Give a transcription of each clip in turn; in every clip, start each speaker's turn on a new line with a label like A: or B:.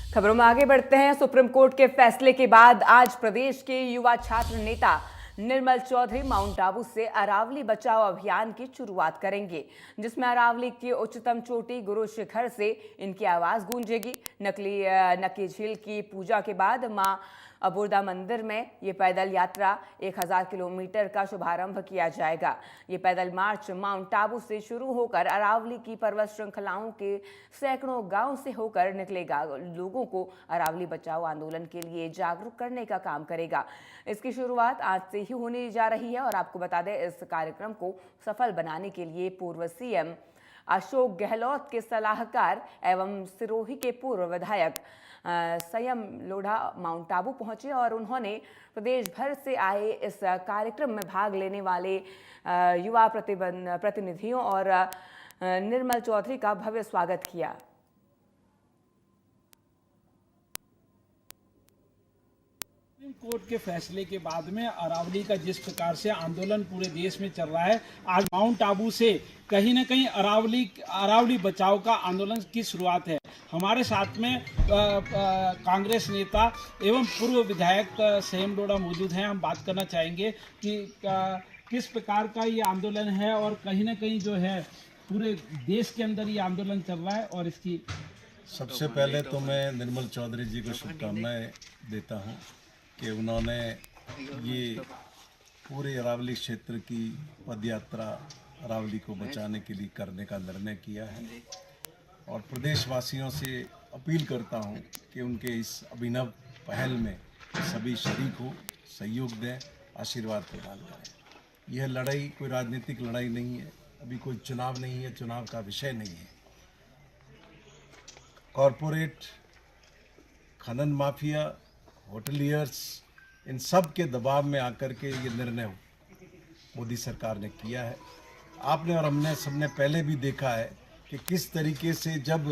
A: खबरों में आगे बढ़ते हैं। सुप्रीम कोर्ट के फैसले के बाद आज प्रदेश के युवा छात्र नेता निर्मल चौधरी माउंट आबू से अरावली बचाओ अभियान की शुरुआत करेंगे, जिसमें अरावली की उच्चतम चोटी गुरु शिखर से इनकी आवाज गूंजेगी। नकी झील की पूजा के बाद मां अबोर्दा मंदिर में ये पैदल यात्रा 1000 किलोमीटर का शुभारंभ किया जाएगा। ये पैदल मार्च माउंट आबू से शुरू होकर अरावली की पर्वत श्रृंखलाओं के सैकड़ों गांव से होकर निकलेगा। लोगों को अरावली बचाओ आंदोलन के लिए जागरूक करने का काम करेगा। इसकी शुरुआत आज से ही होने जा रही है और आपको बता दें, इस कार्यक्रम को सफल बनाने के लिए पूर्व सीएम अशोक गहलोत के सलाहकार एवं सिरोही के पूर्व विधायक संयम लोढ़ा माउंट आबू पहुंचे और उन्होंने प्रदेश भर से आए इस कार्यक्रम में भाग लेने वाले युवा प्रतिनिधियों और निर्मल चौधरी का भव्य स्वागत किया।
B: सुप्रीम कोर्ट के फैसले के बाद में अरावली का जिस प्रकार से आंदोलन पूरे देश में चल रहा है, आज माउंट आबू से कहीं ना कहीं अरावली बचाओ का आंदोलन की शुरुआत है। हमारे साथ में कांग्रेस नेता एवं पूर्व विधायक संयम लोढ़ा मौजूद हैं। हम बात करना चाहेंगे कि किस प्रकार का ये आंदोलन है और कहीं ना कहीं जो है पूरे देश के अंदर ये आंदोलन चल रहा है और इसकी।
C: सबसे पहले तो मैं निर्मल चौधरी जी को शुभकामनाएं देता हूं कि उन्होंने ये पूरे अरावली क्षेत्र की पदयात्रा अरावली को बचाने के लिए करने का निर्णय किया है और प्रदेशवासियों से अपील करता हूं कि उनके इस अभिनव पहल में सभी शरीक हो, सहयोग दें, आशीर्वाद प्रदान करें। यह लड़ाई कोई राजनीतिक लड़ाई नहीं है, अभी कोई चुनाव नहीं है, चुनाव का विषय नहीं है। कॉरपोरेट, खनन माफिया, होटलियर्स, इन सब के दबाव में आकर के ये निर्णय मोदी सरकार ने किया है। आपने और हमने सबने पहले भी देखा है कि किस तरीके से जब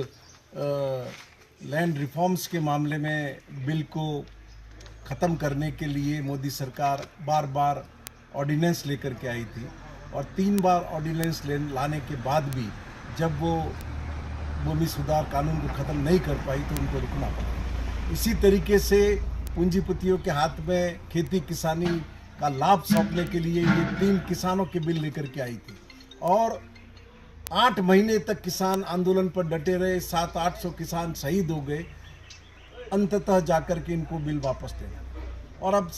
C: लैंड रिफॉर्म्स के मामले में बिल को ख़त्म करने के लिए मोदी सरकार बार बार ऑर्डिनेंस लेकर के आई थी और 3 बार ऑर्डिनेंस लाने के बाद भी जब वो भूमि सुधार कानून को ख़त्म नहीं कर पाई तो उनको रुकना पड़ा। इसी तरीके से पूंजीपतियों के हाथ में खेती किसानी का लाभ सौंपने के लिए ये 3 किसानों के बिल लेकर के आई थी और 8 महीने तक किसान आंदोलन पर डटे रहे। 700-800 किसान शहीद हो गए। अंततः जाकर के इनको बिल वापस देना और अब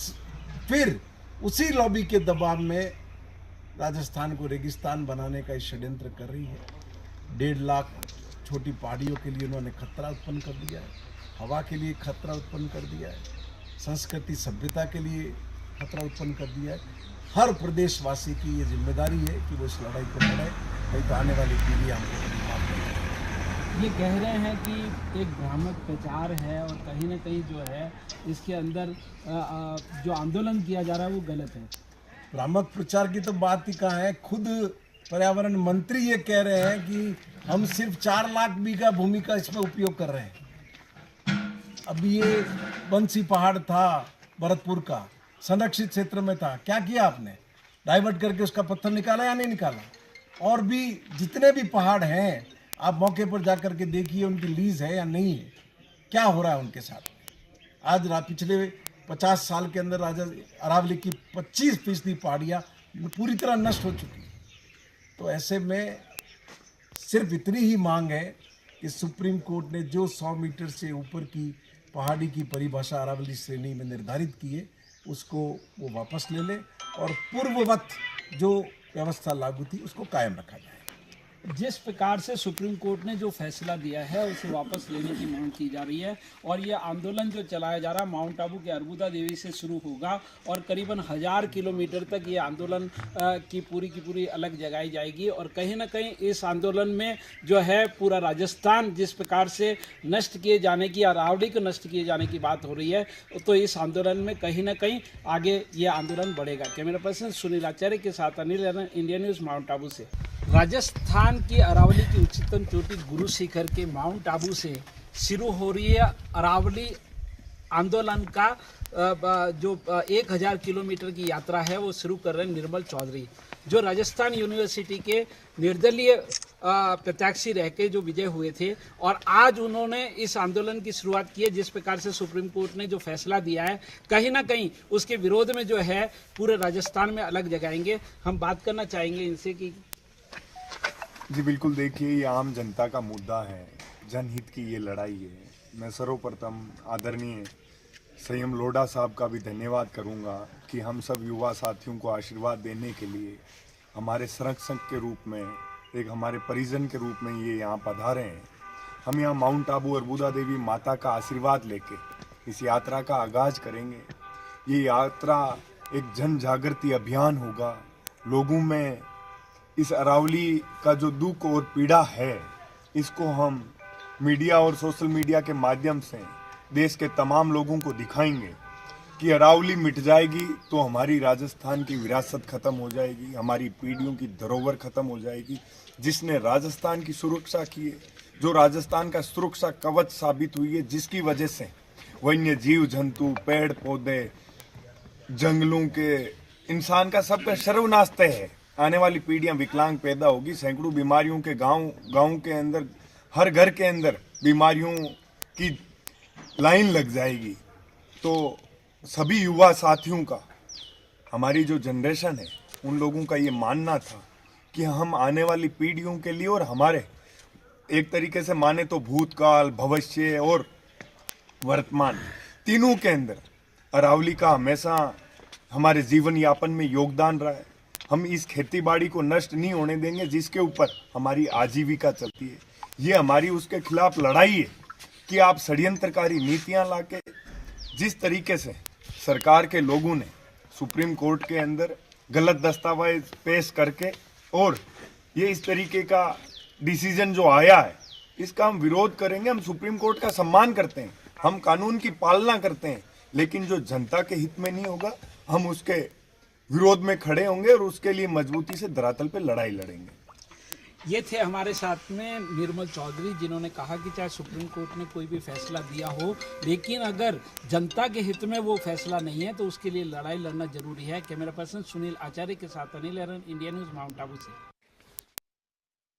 C: फिर उसी लॉबी के दबाव में राजस्थान को रेगिस्तान बनाने का षड्यंत्र कर रही है। 1.5 लाख छोटी पहाड़ियों के लिए उन्होंने खतरा उत्पन्न कर दिया है, हवा के लिए खतरा उत्पन्न कर दिया है, संस्कृति सभ्यता के लिए खतरा उत्पन्न कर दिया है। हर प्रदेशवासी की ये जिम्मेदारी है कि वो इस लड़ाई को लड़े, नहीं तो आने वाली पीढ़ी हमको कभी माफ नहीं करेगी।
B: ये कह रहे हैं कि एक भ्रामक प्रचार है और कहीं ना कहीं जो है इसके अंदर जो आंदोलन किया जा रहा है वो गलत है।
C: भ्रामक प्रचार की तो बात ही कहाँ है। खुद पर्यावरण मंत्री ये कह रहे हैं कि हम सिर्फ 4 लाख बीघा भूमि का इसमें उपयोग कर रहे हैं। अभी ये बंसी पहाड़ था भरतपुर का, संरक्षित क्षेत्र में था, क्या किया आपने? डाइवर्ट करके उसका पत्थर निकाला या नहीं निकाला? और भी जितने भी पहाड़ हैं आप मौके पर जाकर के देखिए उनकी लीज है या नहीं है, क्या हो रहा है उनके साथ। आज पिछले 50 साल के अंदर अरावली की 25% पहाड़ियाँ पूरी तरह नष्ट हो चुकी हैं। तो ऐसे में सिर्फ इतनी ही मांग है कि सुप्रीम कोर्ट ने जो 100 मीटर से ऊपर की पहाड़ी की परिभाषा अरावली श्रेणी में निर्धारित की है उसको वो वापस ले ले और पूर्ववत जो व्यवस्था लागू थी उसको कायम रखा जाए।
B: जिस प्रकार से सुप्रीम कोर्ट ने जो फैसला दिया है उसे वापस लेने की मांग की जा रही है और ये आंदोलन जो चलाया जा रहा है माउंट आबू के अर्बुदा देवी से शुरू होगा और करीबन 1000 किलोमीटर तक ये आंदोलन की पूरी अलग जगाई जाएगी और कहीं ना कहीं इस आंदोलन में जो है पूरा राजस्थान जिस प्रकार से नष्ट किए जाने की, अरावली को नष्ट किए जाने की बात हो रही है, तो इस आंदोलन में कहीं ना कहीं आगे ये आंदोलन बढ़ेगा। कैमरा पर्सन सुनील आचार्य के साथ Anil, India news mount Abu से। राजस्थान की अरावली की उच्चतम चोटी गुरु शिखर के माउंट आबू से शुरू हो रही है अरावली आंदोलन का जो 1000 किलोमीटर की यात्रा है वो शुरू कर रहे हैं निर्मल चौधरी, जो राजस्थान यूनिवर्सिटी के निर्दलीय प्रत्याशी रह के जो विजय हुए थे। और आज उन्होंने इस आंदोलन की शुरुआत की है। जिस प्रकार से सुप्रीम कोर्ट ने जो फैसला दिया है, कहीं ना कहीं उसके विरोध में जो है पूरे राजस्थान में अलग जगाएंगे। हम बात करना चाहेंगे इनसे कि
D: जी बिल्कुल, देखिए ये आम जनता का मुद्दा है, जनहित की ये लड़ाई है। मैं सर्वप्रथम आदरणीय संयम लोढ़ा साहब का भी धन्यवाद करूंगा कि हम सब युवा साथियों को आशीर्वाद देने के लिए हमारे संरक्षक के रूप में, एक हमारे परिजन के रूप में ये यहाँ पधारे हैं। हम यहाँ माउंट आबू अर्बुदा देवी माता का आशीर्वाद लेके इस यात्रा का आगाज करेंगे। ये यात्रा एक जन जागृति अभियान होगा। लोगों में इस अरावली का जो दुख और पीड़ा है, इसको हम मीडिया और सोशल मीडिया के माध्यम से देश के तमाम लोगों को दिखाएंगे कि अरावली मिट जाएगी तो हमारी राजस्थान की विरासत खत्म हो जाएगी, हमारी पीढ़ियों की धरोहर खत्म हो जाएगी। जिसने राजस्थान की सुरक्षा की है, जो राजस्थान का सुरक्षा कवच साबित हुई है, जिसकी वजह से वन्य जीव जंतु, पेड़ पौधे, जंगलों के, इंसान का सबका सर्वनाश तय है। आने वाली पीढ़ियां विकलांग पैदा होगी, सैकड़ों बीमारियों के गांव के अंदर, हर घर के अंदर बीमारियों की लाइन लग जाएगी। तो सभी युवा साथियों का, हमारी जो जनरेशन है, उन लोगों का ये मानना था कि हम आने वाली पीढ़ियों के लिए और हमारे एक तरीके से माने तो भूतकाल, भविष्य और वर्तमान तीनों के अंदर अरावली का हमेशा हमारे जीवन यापन में योगदान रहा है। हम इस खेती बाड़ी को नष्ट नहीं होने देंगे जिसके ऊपर हमारी आजीविका चलती है। ये हमारी उसके खिलाफ लड़ाई है कि आप षड्यंत्रकारी नीतियां लाके, जिस तरीके से सरकार के लोगों ने सुप्रीम कोर्ट के अंदर गलत दस्तावेज पेश करके और ये इस तरीके का डिसीजन जो आया है, इसका हम विरोध करेंगे। हम सुप्रीम कोर्ट का सम्मान करते हैं, हम कानून की पालना करते हैं, लेकिन जो जनता के हित में नहीं होगा, हम उसके विरोध में खड़े होंगे और उसके लिए मजबूती से धरातल पे लड़ाई लड़ेंगे।
B: ये थे हमारे साथ में निर्मल चौधरी, जिन्होंने कहा कि चाहे सुप्रीम कोर्ट ने कोई भी फैसला दिया हो, लेकिन अगर जनता के हित में वो फैसला नहीं है तो उसके लिए लड़ाई लड़ना जरूरी है। कैमरा पर्सन सुनील आचार्य के साथ अनिल अरन, इंडिया न्यूज़, माउंट आबू से।